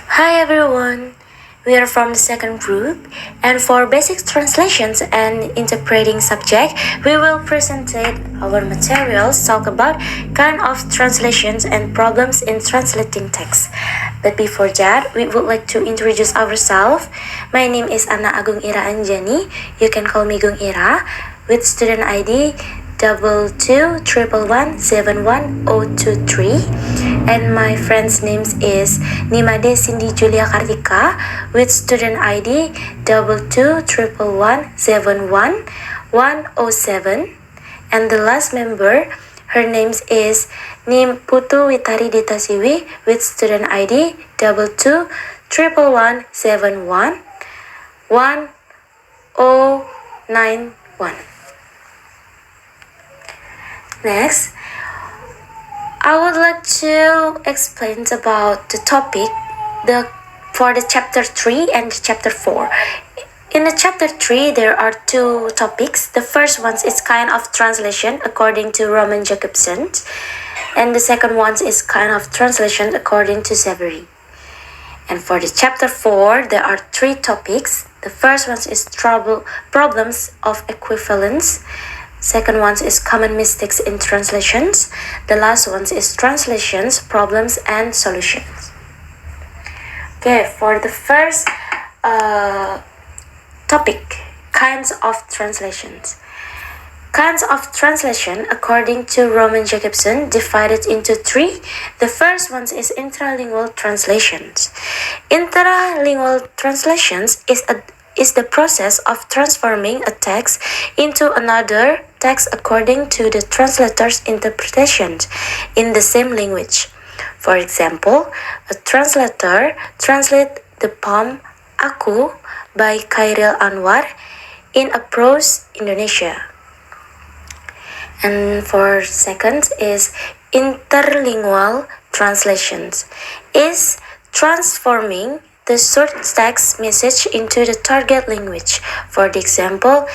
Hi everyone! We are from the second group, and for basic translations and interpreting subject, we will present our materials, talk about kind of translations and problems in translating text. But before that, we would like to introduce ourselves. My name is Anak Agung Ira Anjani. You can call me Gung Ira, with student ID 2211171023, and my friend's name is Nimade Cindy Julia Kartika with student ID 2211171107, and the last member, her name is Nim Putu Witari Dita Siwi with student ID 2211171191. Next, I would like to explain about the topic for the chapter 3 and chapter 4. In the chapter 3, there are two topics. The first one is kind of translation according to Roman Jakobson, and the second one is kind of translation according to Savory. And for the chapter 4, there are three topics. The first one is problems of equivalence. Second one is common mistakes in translations. The last one is translations, problems, and solutions. Okay, for the first topic, kinds of translations. Kinds of translation, according to Roman Jakobson, divided into three. The first one is intralingual translations. Intralingual translations is the process of transforming a text into another text according to the translator's interpretation in the same language. For example, a translator translates the poem Aku by Khairil Anwar in a prose Indonesia. And for second is interlingual translations, is transforming the short text message into the target language. For the example,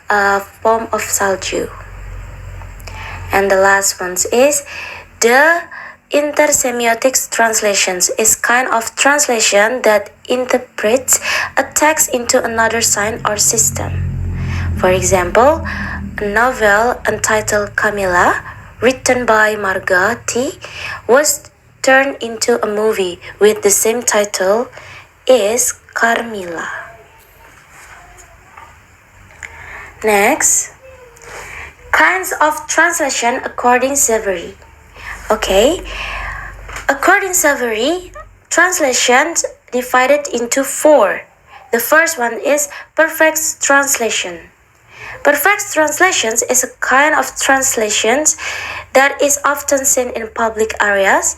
a form of salju. And the last one is the intersemiotic translations, is kind of translation that interprets a text into another sign or system. For example, a novel entitled Camilla, written by Marga T, was turned into a movie with the same title is Carmilla. Next, kinds of translation according Savory. Okay, according Savory, translations divided into four. The first one is perfect translation. Perfect translations is a kind of translations that is often seen in public areas.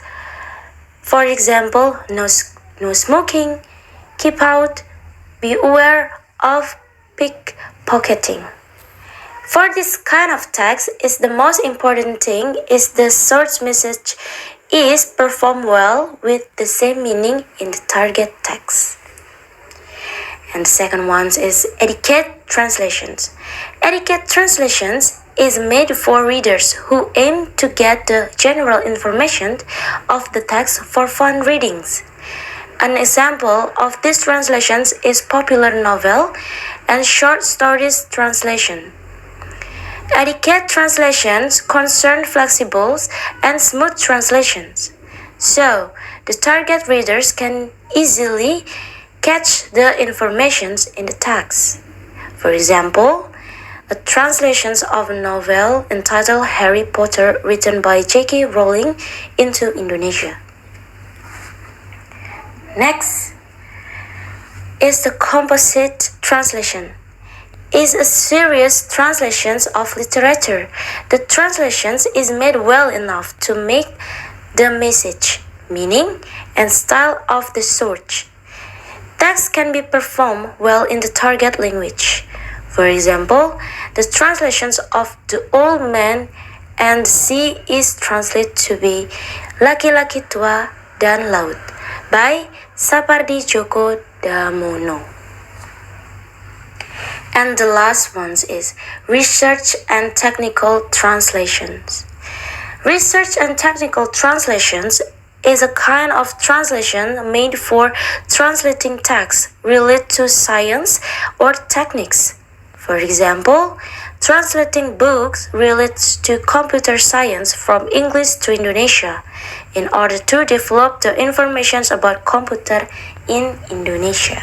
For example, no smoking, keep out, beware of pickpocketing. For this kind of text, is the most important thing is the short message is performed well with the same meaning in the target text. And the second one is etiquette translations. Etiquette translations is made for readers who aim to get the general information of the text for fun readings. An example of these translations is popular novel and short stories translation. Etiquette translations concern flexible and smooth translations, so the target readers can easily catch the information in the text. For example, a translation of a novel entitled Harry Potter written by J.K. Rowling into Indonesia. Next is the composite translation. Is a series translations of literature. The translations is made well enough to make the message, meaning, and style of the source. Text can be performed well in the target language. For example, the translations of The Old Man and the Sea is translated to be Laki-laki tua dan laut by Sapardi Djoko Damono. And the last one is research and technical translations. Research and technical translations is a kind of translation made for translating texts related to science or techniques. For example, translating books relates to computer science from English to Indonesia in order to develop the information about computer in Indonesia.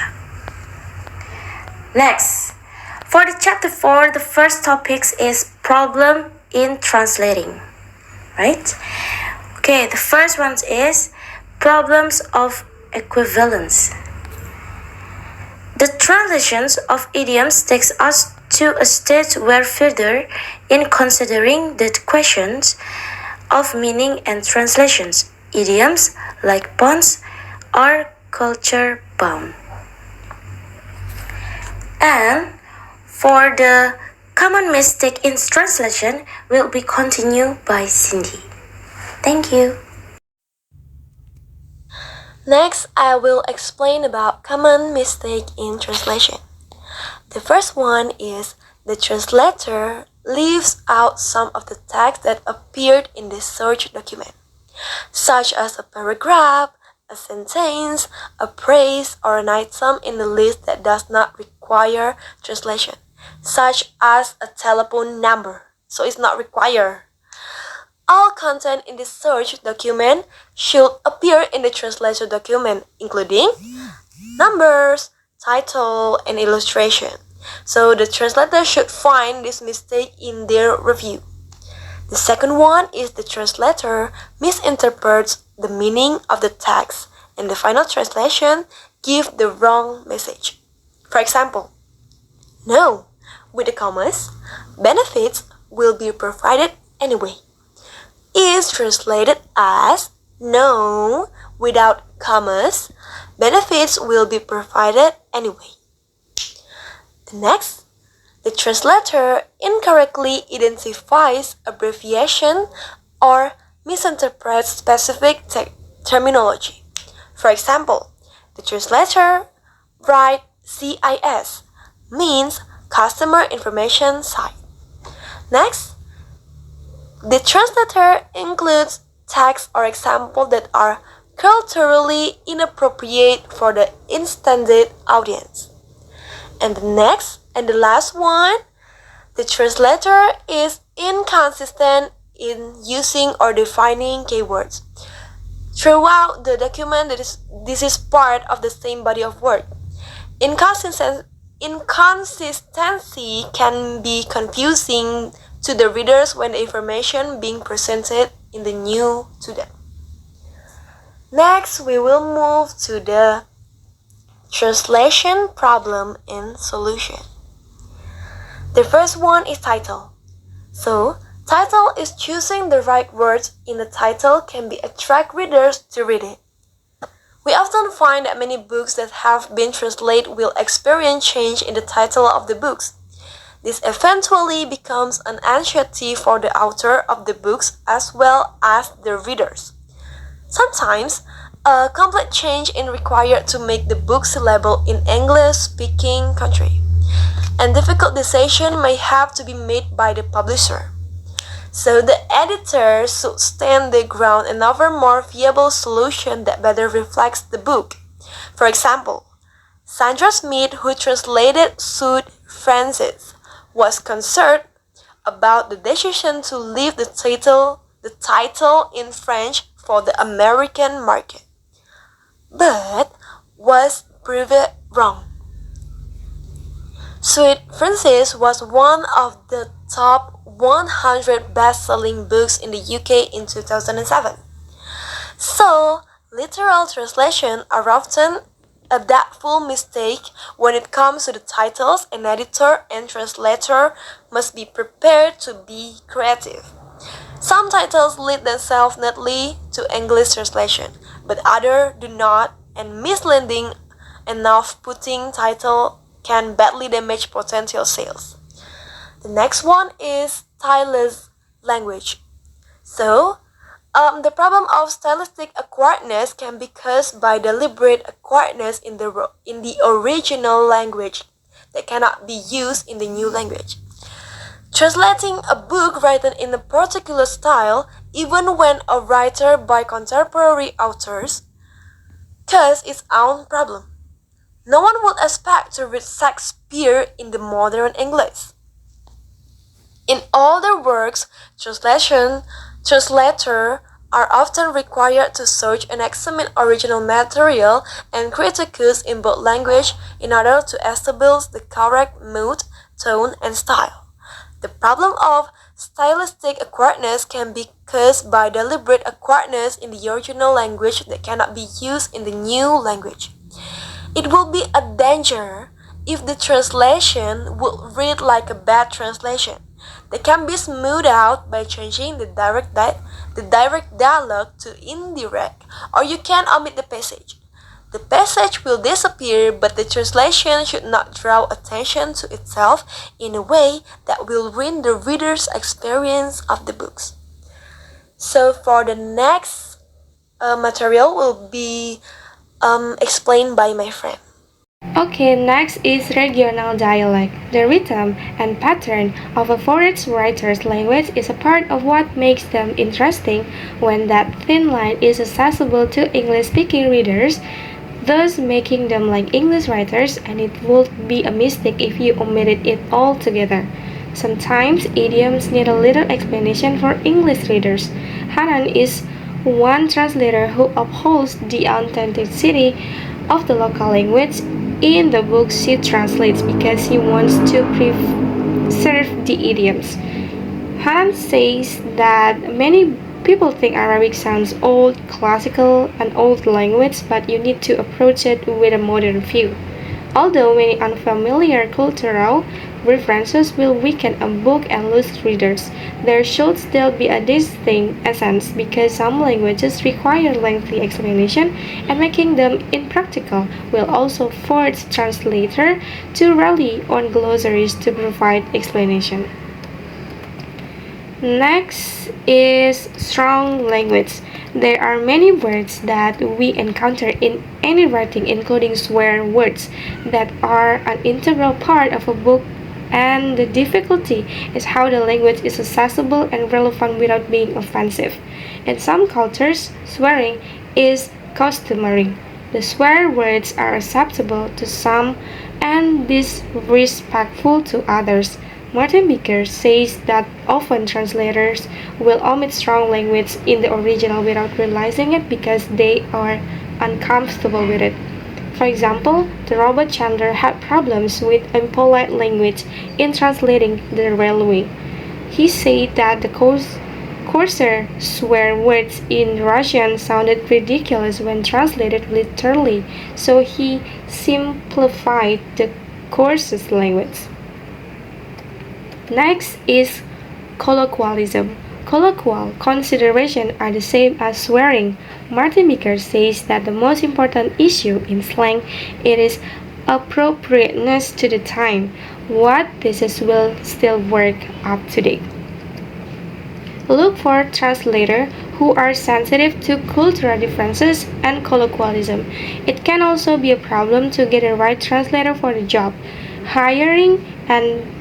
Next, for the chapter 4, the first topic is problem in translating. Right? Okay, the first one is problems of equivalence. The translations of idioms takes us to a stage where further in considering the questions of meaning and translations, idioms like puns are culture bound. And for the common mistake in translation will be continued by Cindy. Thank you. Next, I will explain about common mistake in translation. The first one is the translator leaves out some of the text that appeared in the search document, such as a paragraph, a sentence, a phrase, or an item in the list that does not require translation, such as a telephone number. So it's not required. All content in the search document should appear in the translation document, including numbers, title, and illustration. So the translator should find this mistake in their review. The second one is the translator misinterprets the meaning of the text, and the final translation gives the wrong message. For example, no with the commas, benefits will be provided anyway, is translated as no without commas, benefits will be provided anyway. Next, the translator incorrectly identifies abbreviation or misinterprets specific terminology. For example, the translator writes CIS means Customer Information Site. Next, the translator includes text or examples that are culturally inappropriate for the intended audience. And the next and the last one, the translator is inconsistent in using or defining keywords. Throughout the document, this is part of the same body of work. Inconsistency can be confusing to the readers when the information being presented in the new to them. Next, we will move to the translation problem and solution. The first one is title. So, title is choosing the right words in the title can be attract readers to read it. We often find that many books that have been translated will experience change in the title of the books. This eventually becomes an anxiety for the author of the books as well as the readers. Sometimes, a complete change is required to make the book sellable in English-speaking country, and difficult decision may have to be made by the publisher. So the editor should stand their ground and offer more viable solution that better reflects the book. For example, Sandra Smith, who translated Sue Francis, was concerned about the decision to leave the title in French for the American market, but was proved wrong. Sweet Francis was one of the top 100 best-selling books in the UK in 2007. So, literal translations are often a doubtful mistake when it comes to the titles. An editor and translator must be prepared to be creative. Some titles lead themselves neatly to English translation, but others do not, and misleading and off-putting title can badly damage potential sales. The next one is stylist language. So, the problem of stylistic awkwardness can be caused by deliberate awkwardness in the original language that cannot be used in the new language. Translating a book written in a particular style, even when a writer by contemporary authors, causes its own problem. No one would expect to read Shakespeare in the modern English. In older works, translators are often required to search and examine original material and critiques in both language in order to establish the correct mood, tone, and style. The problem of stylistic awkwardness can be caused by deliberate awkwardness in the original language that cannot be used in the new language. It will be a danger if the translation would read like a bad translation. They can be smoothed out by changing the direct dialogue to indirect, or you can omit the passage. The passage will disappear, but the translation should not draw attention to itself in a way that will ruin the reader's experience of the books. So for the next material will be explained by my friend. Okay, next is regional dialect. The rhythm and pattern of a foreign writer's language is a part of what makes them interesting when that thin line is accessible to English-speaking readers, thus making them like English writers, and it would be a mistake if you omitted it altogether. Sometimes idioms need a little explanation for English readers. Hanan is one translator who upholds the authenticity of the local language in the books she translates because he wants to preserve the idioms. Hanan says that many people think Arabic sounds old, classical, an old language, but you need to approach it with a modern view. Although many unfamiliar cultural references will weaken a book and lose readers, there should still be a distinct essence because some languages require lengthy explanation, and making them impractical will also force translators to rely on glossaries to provide explanation. Next is strong language. There are many words that we encounter in any writing, including swear words, that are an integral part of a book, and the difficulty is how the language is accessible and relevant without being offensive. In some cultures, swearing is customary. The swear words are acceptable to some and disrespectful to others. Martin Beeker says that often translators will omit strong language in the original without realizing it because they are uncomfortable with it. For example, the robot Chandler had problems with impolite language in translating the railway. He said that the coarser swear words in Russian sounded ridiculous when translated literally, so he simplified the coarsest language. Next is colloquialism. Colloquial considerations are the same as swearing. Martin Beeker says that the most important issue in slang is appropriateness to the time. What this is will still work up to date. Look for translators who are sensitive to cultural differences and colloquialism. It can also be a problem to get a right translator for the job. Hiring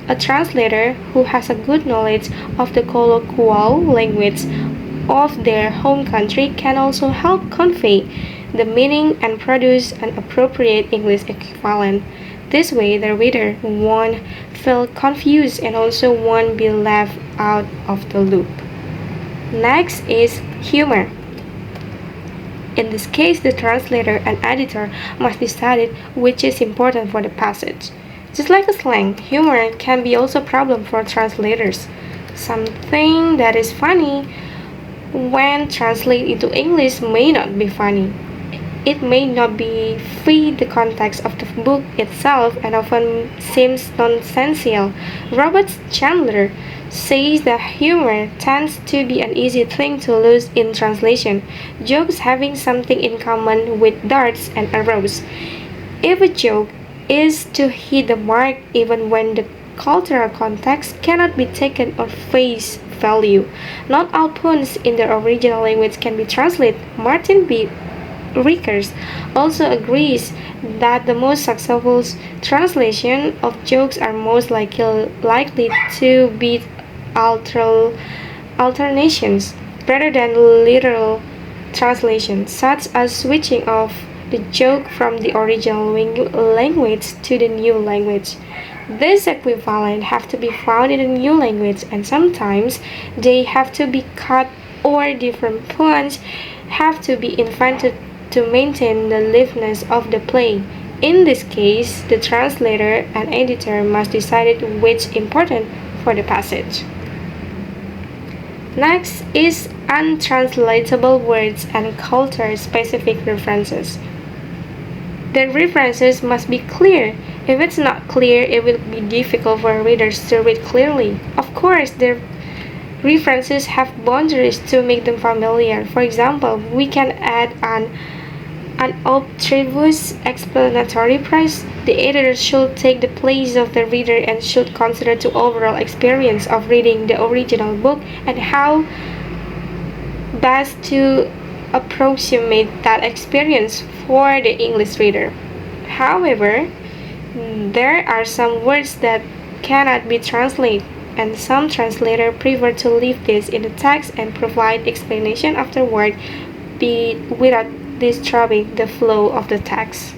a translator who has a good knowledge of the colloquial language of their home country can also help convey the meaning and produce an appropriate English equivalent. This way, the reader won't feel confused and also won't be left out of the loop. Next is humor. In this case, the translator and editor must decide which is important for the passage. Just like a slang, humor can be also a problem for translators. Something that is funny when translated into English may not be funny. It may not be fit the context of the book itself and often seems nonsensical. Robert Chandler says that humor tends to be an easy thing to lose in translation, jokes having something in common with darts and arrows. If a joke is to hit the mark even when the cultural context cannot be taken on face value. Not all puns in the original language can be translated. Martin Rickers also agrees that the most successful translation of jokes are most likely to be alternations rather than literal translations, such as switching off the joke from the original language to the new language. These equivalents have to be found in the new language, and sometimes they have to be cut or different puns have to be invented to maintain the liveness of the play. In this case, the translator and editor must decide which is important for the passage. Next is untranslatable words and culture-specific references. The references must be clear. If it's not clear, it will be difficult for readers to read clearly. Of course, the references have boundaries to make them familiar. For example, we can add an obtrusive explanatory price. The editor should take the place of the reader and should consider the overall experience of reading the original book and how best to approximate that experience for the English reader. However, there are some words that cannot be translated, and some translators prefer to leave this in the text and provide explanation afterward without disturbing the flow of the text.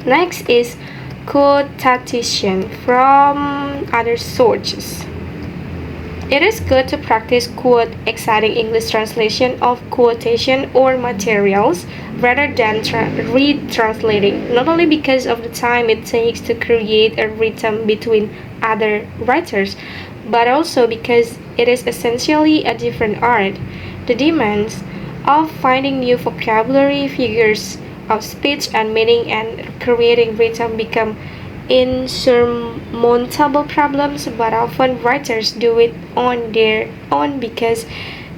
Next is quotation from other sources. It is good to practice exciting English translation of quotation or materials rather than retranslating, not only because of the time it takes to create a rhythm between other writers, but also because it is essentially a different art. The demands of finding new vocabulary, figures of speech and meaning, and creating rhythm become insurmountable problems, but often writers do it on their own because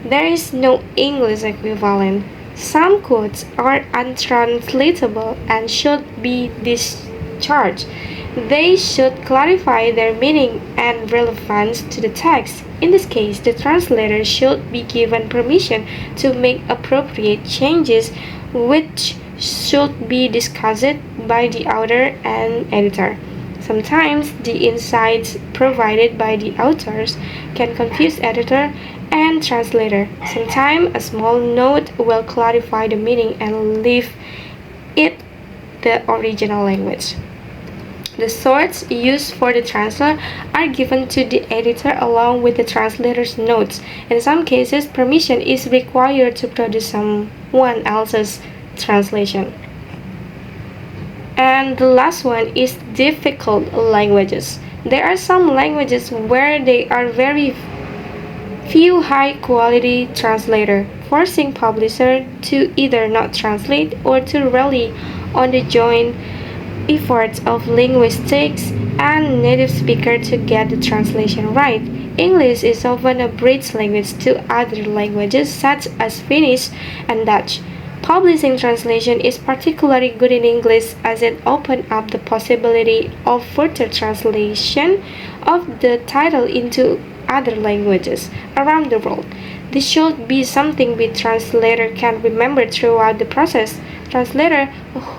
there is no English equivalent. Some quotes are untranslatable and should be discharged. They should clarify their meaning and relevance to the text. In this case, the translator should be given permission to make appropriate changes, which should be discussed by the author and editor. Sometimes the insights provided by the authors can confuse editor and translator. Sometimes a small note will clarify the meaning and leave it the original language. The sources used for the translator are given to the editor along with the translator's notes. In some cases, permission is required to produce someone else's translation. And the last one is difficult languages. There are some languages where there are very few high-quality translators, forcing publishers to either not translate or to rely on the joint efforts of linguists and native speakers to get the translation right. English is often a bridge language to other languages such as Finnish and Dutch. Publishing translation is particularly good in English as it opens up the possibility of further translation of the title into other languages around the world. This should be something the translator can remember throughout the process. Translators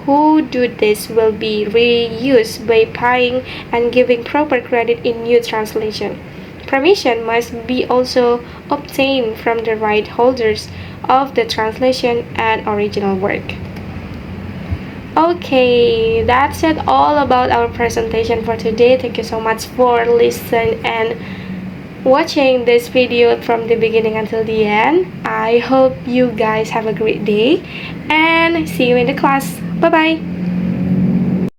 who do this will be reused by paying and giving proper credit in new translation. Permission must be also obtained from the right holders of the translation and original work. Okay, that's it all about our presentation for today. Thank you so much for listening and watching this video from the beginning until the end. I hope you guys have a great day and see you in the class. Bye bye.